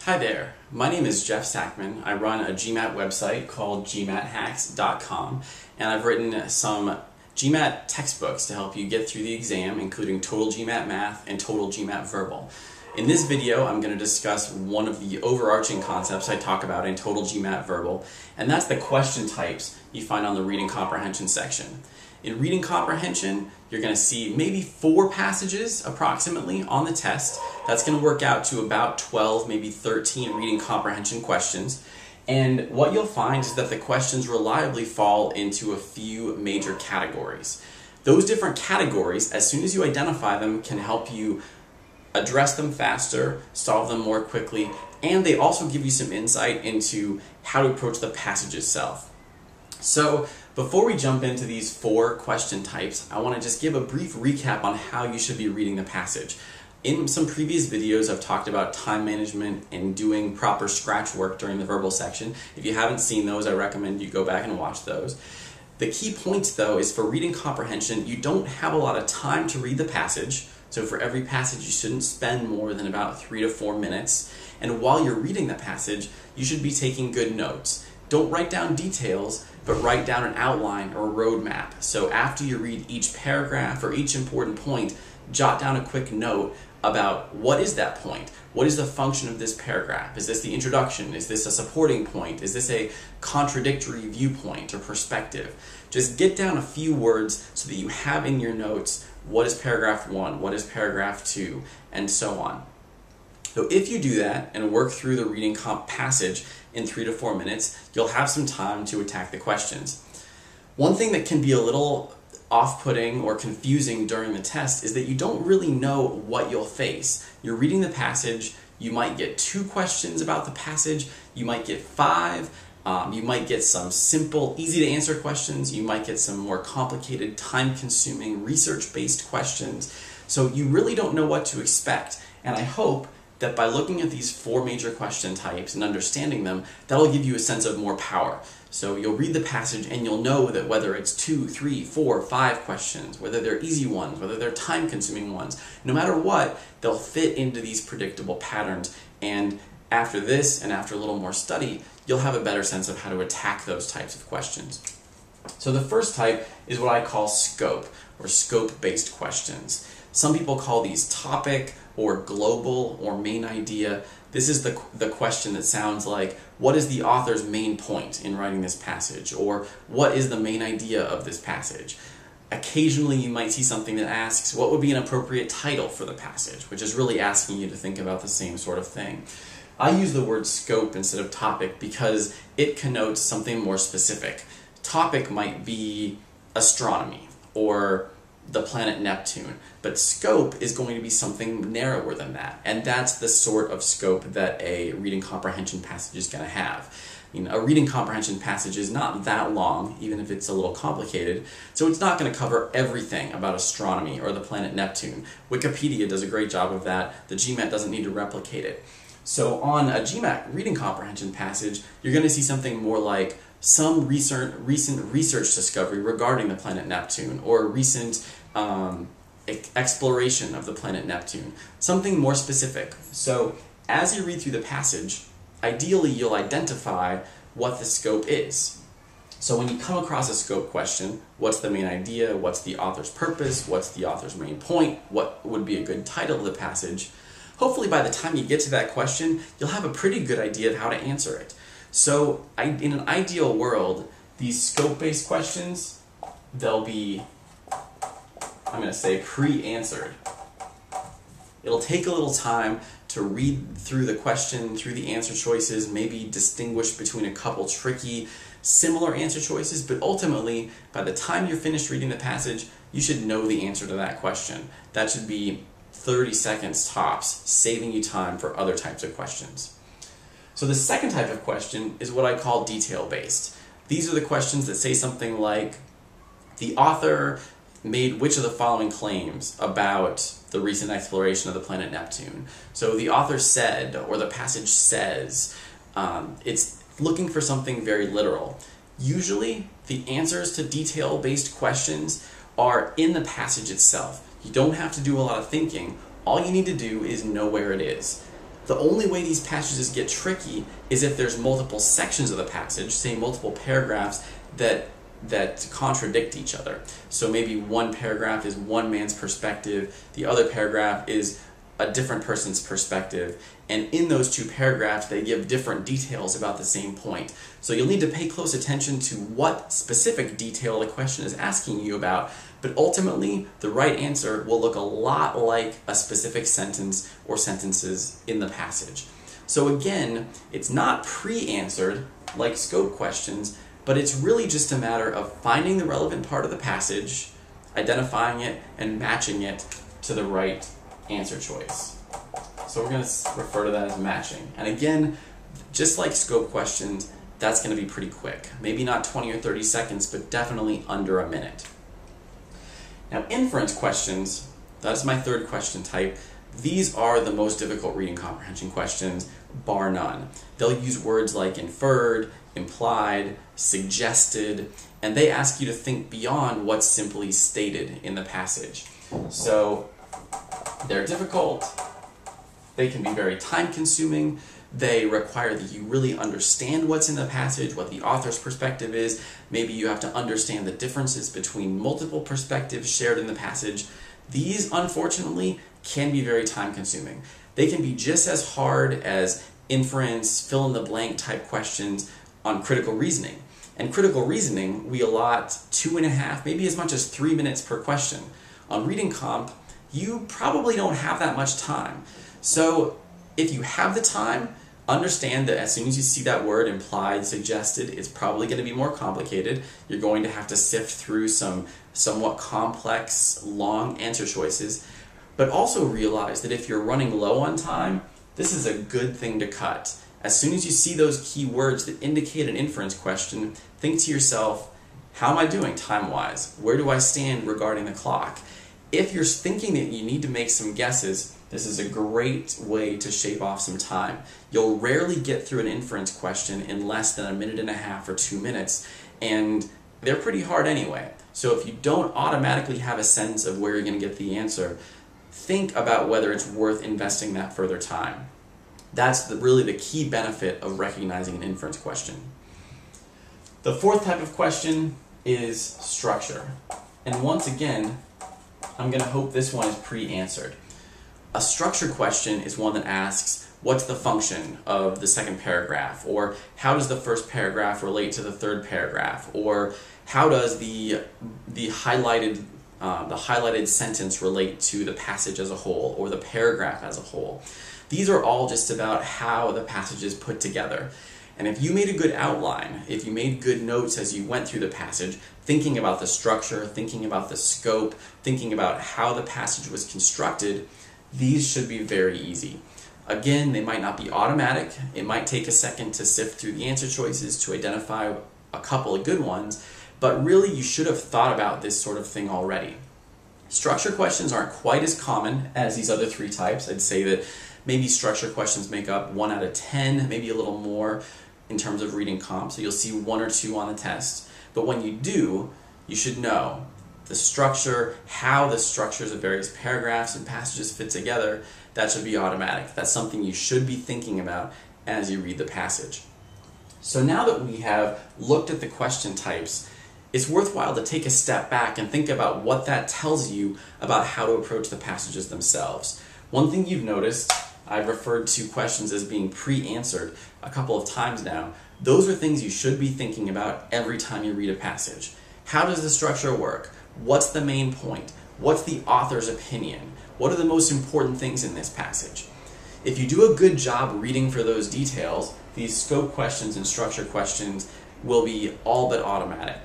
Hi there, my name is Jeff Sackman. I run a GMAT website called gmathacks.com, and I've written some GMAT textbooks to help you get through the exam, including Total GMAT Math and Total GMAT Verbal. In this video, I'm going to discuss one of the overarching concepts I talk about in Total GMAT Verbal, and that's the question types you find on the reading comprehension section. In reading comprehension, you're going to see maybe 4 passages approximately on the test. That's going to work out to about 12, maybe 13 reading comprehension questions. And what you'll find is that the questions reliably fall into a few major categories. Those different categories, as soon as you identify them, can help you address them faster, solve them more quickly, and they also give you some insight into how to approach the passage itself. So before we jump into these 4 question types, I want to just give a brief recap on how you should be reading the passage. In some previous videos, I've talked about time management and doing proper scratch work during the verbal section. If you haven't seen those, I recommend you go back and watch those. The key point, though, is for reading comprehension, you don't have a lot of time to read the passage. So for every passage, you shouldn't spend more than about 3 to 4 minutes. And while you're reading the passage, you should be taking good notes. Don't write down details, but write down an outline or a roadmap. So after you read each paragraph or each important point, jot down a quick note about what is that point? What is the function of this paragraph? Is this the introduction? Is this a supporting point? Is this a contradictory viewpoint or perspective? Just get down a few words so that you have in your notes what is paragraph 1, what is paragraph 2, and so on. So if you do that and work through the reading comp passage in 3 to 4 minutes, you'll have some time to attack the questions. One thing that can be a little off-putting or confusing during the test is that you don't really know what you'll face. You're reading the passage, you might get 2 questions about the passage, you might get 5, you might get some simple, easy-to-answer questions, you might get some more complicated, time-consuming, research-based questions. So you really don't know what to expect, and I hope that by looking at these 4 major question types and understanding them, that'll give you a sense of more power. So you'll read the passage and you'll know that whether it's 2, 3, 4, 5 questions, whether they're easy ones, whether they're time-consuming ones, no matter what, they'll fit into these predictable patterns. And after this and after a little more study, you'll have a better sense of how to attack those types of questions. So the first type is what I call scope, or scope-based questions. Some people call these topic or global or main idea. This is the question that sounds like, what is the author's main point in writing this passage? Or what is the main idea of this passage? Occasionally you might see something that asks, what would be an appropriate title for the passage? Which is really asking you to think about the same sort of thing. I use the word scope instead of topic because it connotes something more specific. Topic might be astronomy or the planet Neptune, but scope is going to be something narrower than that, and that's the sort of scope that a reading comprehension passage is going to have. A reading comprehension passage is not that long, even if it's a little complicated, so it's not going to cover everything about astronomy or the planet Neptune. Wikipedia does a great job of that. The GMAT doesn't need to replicate it. So on a GMAT reading comprehension passage, you're going to see something more like some recent research discovery regarding the planet Neptune, or recent exploration of the planet Neptune. Something more specific. So as you read through the passage, ideally you'll identify what the scope is. So when you come across a scope question, what's the main idea, what's the author's purpose, what's the author's main point, what would be a good title of the passage, hopefully by the time you get to that question, you'll have a pretty good idea of how to answer it. So in an ideal world, these scope-based questions, they'll be, I'm going to say, pre-answered. It'll take a little time to read through the question, through the answer choices, maybe distinguish between a couple tricky, similar answer choices, but ultimately, by the time you're finished reading the passage, you should know the answer to that question. That should be 30 seconds tops, saving you time for other types of questions. So the second type of question is what I call detail-based. These are the questions that say something like, the author made which of the following claims about the recent exploration of the planet Neptune? So the author said, or the passage says. It's looking for something very literal. Usually, the answers to detail-based questions are in the passage itself. You don't have to do a lot of thinking. All you need to do is know where it is. The only way these passages get tricky is if there's multiple sections of the passage, say multiple paragraphs that contradict each other. So maybe one paragraph is one man's perspective, the other paragraph is a different person's perspective, and in those two paragraphs they give different details about the same point. So you'll need to pay close attention to what specific detail the question is asking you about, but ultimately the right answer will look a lot like a specific sentence or sentences in the passage. So again, it's not pre-answered like scope questions, but it's really just a matter of finding the relevant part of the passage, identifying it, and matching it to the right answer choice. So we're going to refer to that as matching. And again, just like scope questions, that's going to be pretty quick. Maybe not 20 or 30 seconds, but definitely under a minute. Now, inference questions, that's my third question type. These are the most difficult reading comprehension questions, bar none. They'll use words like inferred, implied, suggested, and they ask you to think beyond what's simply stated in the passage. So they're difficult, they can be very time-consuming, they require that you really understand what's in the passage, what the author's perspective is. Maybe you have to understand the differences between multiple perspectives shared in the passage. These, unfortunately, can be very time-consuming. They can be just as hard as inference, fill-in-the-blank type questions on critical reasoning. And critical reasoning, we allot 2.5, maybe as much as 3 minutes per question. On reading comp, you probably don't have that much time. So if you have the time, understand that as soon as you see that word implied, suggested, it's probably going to be more complicated. You're going to have to sift through some somewhat complex, long answer choices. But also realize that if you're running low on time, this is a good thing to cut. As soon as you see those key words that indicate an inference question, think to yourself, how am I doing time-wise? Where do I stand regarding the clock? If you're thinking that you need to make some guesses, this is a great way to shave off some time. You'll rarely get through an inference question in less than 1.5 minutes or 2 minutes, and they're pretty hard anyway. So if you don't automatically have a sense of where you're going to get the answer, think about whether it's worth investing that further time. That's really the key benefit of recognizing an inference question. The fourth type of question is structure. And once again, I'm going to hope this one is pre-answered. A structure question is one that asks, what's the function of the second paragraph? Or how does the first paragraph relate to the third paragraph? Or how does the highlighted sentence relate to the passage as a whole, or the paragraph as a whole? These are all just about how the passage is put together. And if you made a good outline, if you made good notes as you went through the passage, thinking about the structure, thinking about the scope, thinking about how the passage was constructed, these should be very easy. Again, they might not be automatic. It might take a second to sift through the answer choices to identify a couple of good ones, but really you should have thought about this sort of thing already. Structure questions aren't quite as common as these other three types. I'd say that maybe structure questions make up 1 out of 10, maybe a little more in terms of reading comp, so you'll see 1 or 2 on the test. But when you do, you should know the structure, how the structures of various paragraphs and passages fit together. That should be automatic. That's something you should be thinking about as you read the passage. So now that we have looked at the question types, it's worthwhile to take a step back and think about what that tells you about how to approach the passages themselves. One thing you've noticed, I've referred to questions as being pre-answered a couple of times now. Those are things you should be thinking about every time you read a passage. How does the structure work? What's the main point? What's the author's opinion? What are the most important things in this passage? If you do a good job reading for those details, these scope questions and structure questions will be all but automatic.